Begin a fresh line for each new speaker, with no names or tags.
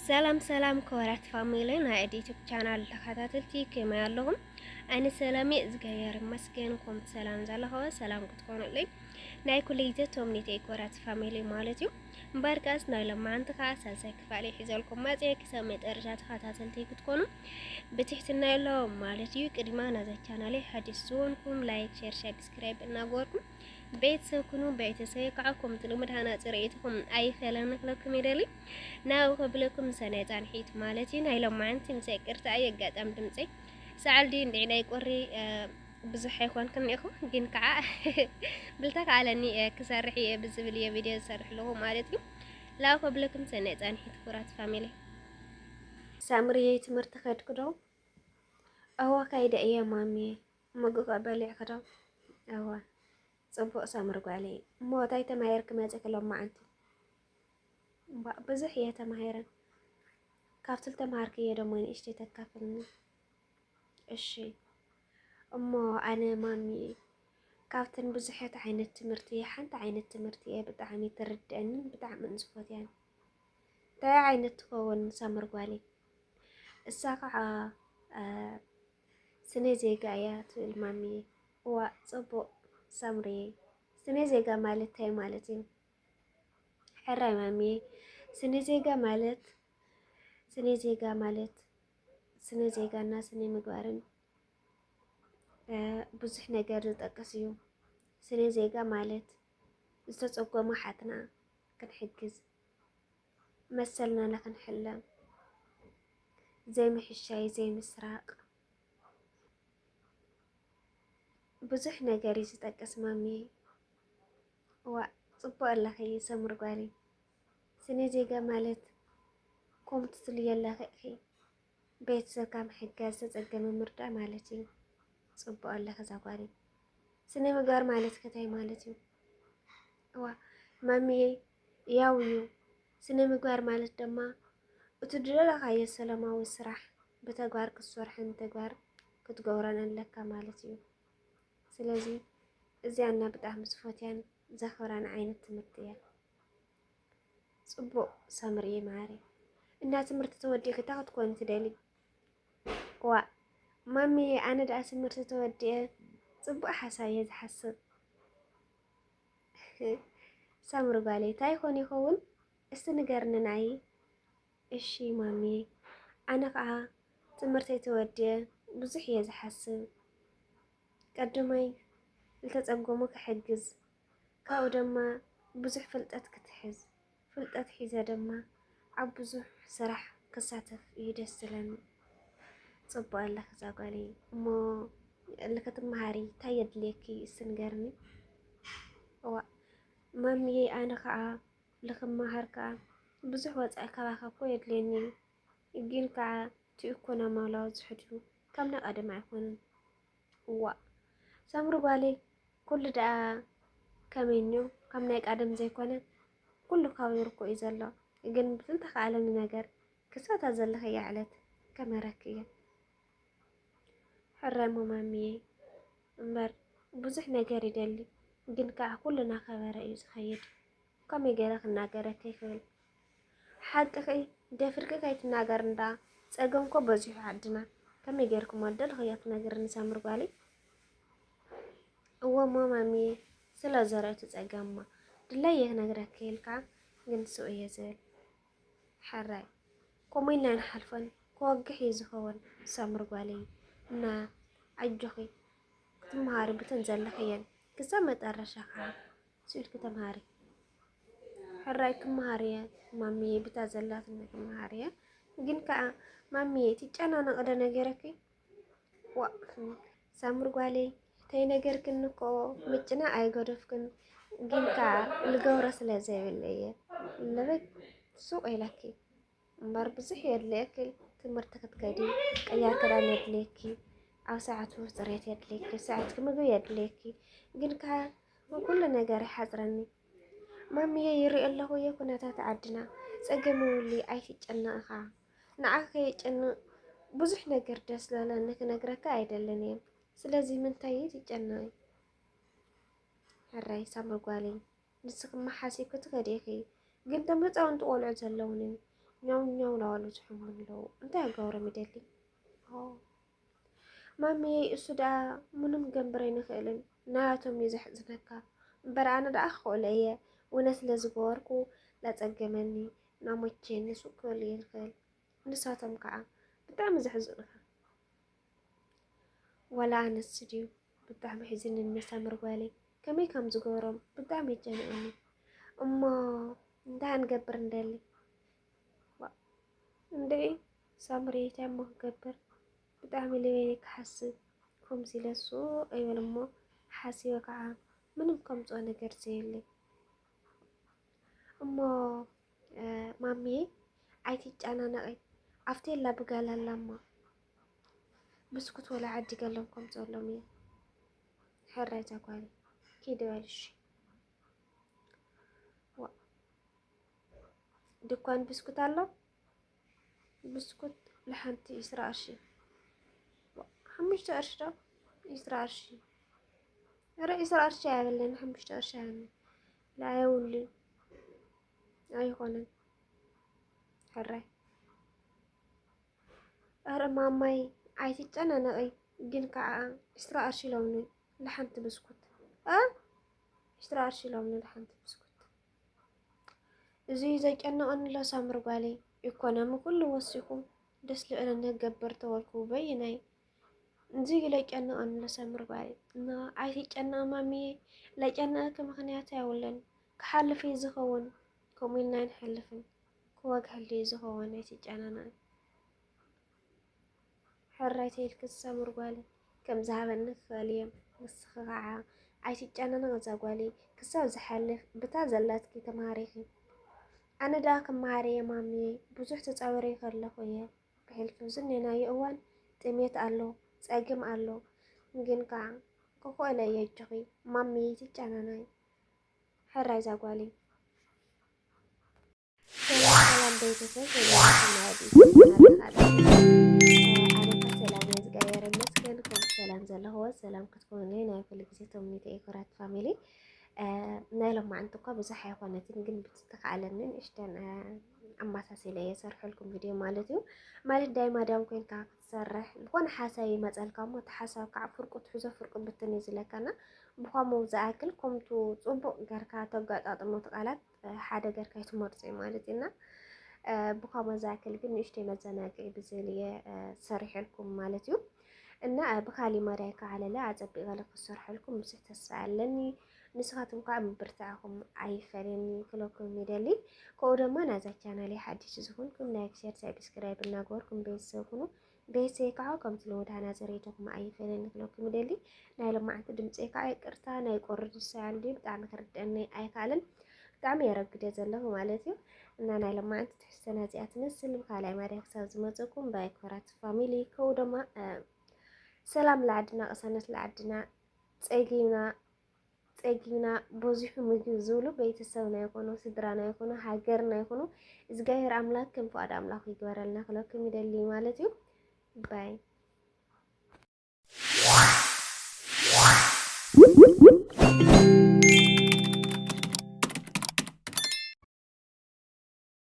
ሰላም ሰላም ከወራት ፋሚሊ ናይ ዩቲዩብ ቻናል ተኸታተልቲ ከመይ ኣለኹም? ኣነ ሰላሜ እግዚአብሔር ይመስገን። ኮም ሰላም ዘለኹ ሰላም ክትኮኑልኝ ናይ ኩለይዘቶም ኔቴ ከወራት ፋሚሊ ማለት እዩ። እምበርካስ ናይ ለማዓንቲ ከዓ ሳልሳይ ክፋል ሒዘልኩም መጽአ ክሳብ መጨረሻ ተኸታተልቲ ክትኮኑ ብትሕትና የለው ማለት እዩ። ቅድማ ናዛ ቻናሌ ሓዲስ ዝኮንኩም ላይክ ሼር ሰብስክራይብ እናገበርኩም ቤተሰብ ኩኑ ቤተሰብ ከዓኩም ትልምድ ሃናጽ ረእይትኩም ኣይፈለንክለኩም ይደሊ ናው ከብለኩም ሰናይ ጻንሒት ማለት እዩ። ናይ ለማዓንቲ ምሳይ ቅርታ ኣየጋጣም ድምጽ ሰዓልዲ እንድዕናይ ቆሪ ብዙሕ ኣይኮንክን ኢኹ ግን ከዓ ብልታ ከዓለኒ ክሰርሕ ብዝብል ቪድዮ ዝሰርሕ ለኹ ማለት እዩ። ላው ከብለኩም ሰናይ ጻንሒት ኩራት ፋሚሊ ሳምሪዬ ትምህርቲ ከድክዶ ኣዋ ካይደ እየ ማሚ ምግብ በሊዕክዶ ኣዋ ጽቡቕ ሳምሪ ጓሌ ሞታይ ተማሂርክ መጽእ ለማዓንቲ ብዙሕ እየ ተማሂረን ካብቲ ተማሃርክየ ደሞ ንእሽተይ ተካፍልኒ እሺ እሞ ኣነ ማሚ ካብተን ብዙሓት ዓይነት ትምህርቲ ሓንቲ ዓይነት ትምህርቲ እየ ብጣዕሚ ትርድአንን ብጣዕሚ ዝፈትያን እንታይ ዓይነት ትኸውን ሳምሪ ጓሌ እሳ ከዓ ስነ ዜጋ እያ ትብል ማሚዬ እዋ ጽቡቕ ሳምሪዬ ስነ ዜጋ ማለት እንታይ ማለት እዩ? ሕራይ ማሚዬ ስነ ዜጋና ስነ ምግባርን ብዙሕ ነገር ዝጠቅስ እዩ። ስነ ዜጋ ማለት ዝተጸጎሙ ሓትና ክንሕግዝ መሰልና ንኽንሕለም ዘይምሕሻይ ዘይምስራቅ ብዙሕ ነገር እዩ ዝጠቅስ ማሚዬ ዋ ጽቡቕ ኣለኺ ሰምሪ ጓሌ ስነ ዜጋ ማለት ከምቲ ትልየላ ኽእኺ ቤተሰብካ ምሕጋዝ ዝተጸገመ ምርዳእ ማለት እዩ። ጽቡቕ ኣለኺ እዛ ጓሌ ስነ ምግባር ማለት እንታይ ማለት እዩ? እዋ ማሚዬ ያው እዩ ስነ ምግባር ማለት ድማ እቲ ድለኻዮ ሰላማዊ ስራሕ ብተግባር ክትሰርሕን ተግባር ክትገብሮን ኣለካ ማለት እዩ። ስለዚ እዚኣና ብጣዕሚ ዝፈትያን ዘኽብራን ዓይነት ትምህርቲ እያ። ጽቡቕ ሳምሪዬ ማሪ እና ትምህርቲ ተወዲእክ እንታይ ክትኮን ትደሊ? ዋ ማሚዬ ኣነ ደኣ ትምህርቲ ተወዲአ ጽቡቕ ሓሳብ እየ ዝሓስብ ሳምሪ ጓሌ እንታይ ኮን ይኸውን እስቲ ንገርኒ ናይ እሺ ማሚዬ ኣነ ከዓ ትምህርተይ ተወዲአ ብዙሕ እየ ዝሓስብ ቀዳማይ ዝተጸጎሙ ክሕግዝ ካብኡ ድማ ብዙሕ ፍልጠት ክትሕዝ ፍልጠት ሒዘ ድማ ኣብ ብዙሕ ስራሕ ክሳተፍ እዩ ደስ ዝብለኒ። ጽቡቕ ኣለኺ እዛ ጓሌ እሞ ክትመሃሪ እንታይ የድልየኪ እስቲ ንገርኒ? እዋ ማሚዬ ኣነ ከዓ ንኽመሃር ከዓ ብዙሕ ወጻኢ ከባኻኮ የድልየኒ እዩ ግን ከዓ እቲ ኢኮኖምያዊ ዝሕድሩ ከም ናይ ቀደም ኣይኮነን። እዋ ሳምሪ ጓሌ ኩሉ ደኣ ከመይ እኒኦ ከም ናይ ቀደም ዘይኮነ ኩሉ ካብኡ ርኩዕ እዩ ዘሎ ግን ብዝንተኻኣለኒ ነገር ክሳታ ዘለኸያ ዕለት ከመረክ እየ ሕራይ እሞ ማሚዬ እምበር ብዙሕ ነገር ይደሊ ግን ከዓ ኩሉ እናኸበረ እዩ ዝኸይድ ከመይ ገይረ ክናገረከ ይኽእል ሓቂ ደፍርቂ ከይትናገር እንዳ ፀገም ኮ በዚሑ ዓድና ከመይ ጌርኩሞ ደልኽዮ ትነግርኒ ሳምሪ ጓሌ? እዎ እሞ ማሚዬ ስለ ዘርእቱ ፀገምማ ድለየ ክነግረኪ ኢልካ ግን ስኡ እየ ዝብል ሕራይ ከምኡ ኢልና ንሓልፎን ክወግሕ እዩ ዝኸውን ሳምሪ ጓሌ እና ዓጆኺ ክትመሃሪ ብተን ዘለኽየን ክሳብ መጨረሻ ከዓ ስኢልኪ ተምሃሪ ሕራይ ክመሃር እየ ማሚዬ ብታ ዘላትኒ ክመሃር እየ ግን ከዓ ማሚዬ ትጨናነቕ ዶ ነገረኪ? ዋ ሳምሪ ጓሌ ተይነገርክኒ እኮ ምጭናቕ ኣይገደፍክን ግን ከዓ ልገብሮ ስለ ዘይብለ እየ ልበይ ሱቕ ኢለኪ እምበር ብዙሕ የድልየኪ ትምህርቲ ክትከዲ ቅያር ክዳን የድልየኪ ኣብ ሰዓቱ ፅሬት የድልየኪ ሰዓት ምግቢ የድልየኪ ግን ከዓ ኩሉ ነገር ይሓፅረኒ ማሚዬ ይሪኦ ኣለኹ እየ ኩነታት ዓድና ፀገም ይብሉ ኣይትጨነቕ ኢኻ ንዓኻ ከየጨንቕ ብዙሕ ነገር ደስ ዝብለኒ ክነግረካ ኣይደልን እየ ስለዚ ምንታይ ትጨነቒ? ሕራይ ሳምሪ ጓሌ ንስክማ ሓሲብክ ትኸዲ ኢኺ ግን ቶም ህፃውንቲ ቆልዑ ዘለውኒ ኛው ናዋሉ ዝሕሙን ለው እንታይ ኣጋብሮም ይደሊ ማሚ እሱ ዳ ምንም ገንብረ ይንኽእልን ናያቶም እዩ ዘሕዝነካ እምበር ኣነ ደኣ ክኽእለ እየ ውነ ስለ ዝገበርኩ ላጸገመኒ ናሞቼኒ ሱቅ ክብል ይኽእል ንሳቶም ከዓ ብጣዕሚ ዘሕዝኑካ ወላ ኣነስ ድዩ ብጣዕሚ ሒዝኒ ሳምሪ ጓለይ ከመይ ከም ዝገበሮም ብጣዕሚ ይጨንቀኒ እሞ እንታይ ንገብር እንደሊ እንዴ ሳምሪ እንታይ እሞ ክገብር ብጣዕሚ ልበይ ክሓስብ ከምዚ ለሱ ኣይበል እሞ ሓሲበ ከዓ ምንም ከምፅኦ ነገር ዘየለይ እሞ ማሚዬ ኣይትጨናነቂ ኣፍቴላ ብጋላላ እሞ ብስኩት ወላ ዓዲገሎም ከምፅኦሎም እየ ሕራይ ተጓሊ ከይድበልሽ ድኳን ብስኩት ኣሎ ብስኩት لحنتي إسراء أرشي حمشت أرشدا إسراء أرشي رأي إسراء أرشي عملنا حمشت أرشي عملنا لا يولي أي خونن حرة أرى ماماي عايزة أنا نقي جن كع إسراء أرشي لوني لحنت بسكوت إسراء أرشي لوني لحنت بسكوت زي أنا لا سامر بالي يكون أم كل وصيكم ደስ ልዕለኒ ገበር ተወልኩ በይናይ እንዚ ለጨና ኣን ለሰምር ባይ እና ኣይቲ ጨና ማሚዬ ለጨናእክ ምክንያት ኣይውለን ክሓልፍ ዝኸውን ከምኡ ኢልና ንሕልፍን ክወግሕሊ ዝኸውን ኣይቲ ጨናና ሕራይ ተይልክ ዝሰምር ጓሊ ከም ዝሃበኒ ክኽእል እዮም ንስኺ ከዓ ኣይቲ ጨናና ገዛ ጓሊ ክሳብ ዝሓልፍ ብታ ዘላትኪ ተምሃሪኺ ኣነ ዳ ክመሃር እየ ማሚዬ ብዙሕ ተፃወረ ከለኹ እየ بحلف زننا يوان تميت ألو ساقم ألو نجن كعن كوكو إلا يجغي مامي تجاناي حراي زاقوالي سلام بيتسل سلام يزغير المسكن كم سلام زله هو سلام كتكون لنا في الجزيرة ومنيت إيكورات فاميلي نايلهم عندكم بزحي أخوانتي نجن بتستقعلنن إشتان أما ساسيلة يسرح لكم فيديو مالتيو مالت دايما دام كوين كاك تسرح بكون حاساي مسألكم وتحاسب كعب فرقة حوزة فرقة بالتنزل لكنا بخوام وزاكل كمتو صبو غركا تقعد أطمو تقالات حدا غركا يتمرسي مالتينا بخوام وزاكل كن نشتي مزاناكي بزيلية سرح لكم مالتيو إن بخالي مرايكا على لا عزبي غلق السرح لكم مسيح تسألني نسخاتهم كعب برتاعهم عيفريني كلكم ميدالي كودما نازا channel حديث زهونكم لايك شير سبسكرايب ناغوركم بيسكونو بيسيكاو كم تلود هنا زريتكم عيفريني كلكم ميدالي نايلو ما عند دمصيكا يقرتا ناي قرد ساندي بتاع كردني ايكالن بتاع يرغد زله مالتي እና ናይሎ ما عند تحسنا زيات نسل بخالاي ماريك سازمزكم بايكورات فاميلي كودما سلام لعدنا قسنت لعدنا ፀጊና ብዙሕ ምግቢ ዝብሉ ቤተሰብና ይኹኑ ስድራና ይኹኑ ሃገርና ይኹኑ እግዚአብሔር ኣምላክ ከም ፍቃድ ኣምላክ ይግበረልና ክለኩም ይደሊ ማለት እዩ ባይ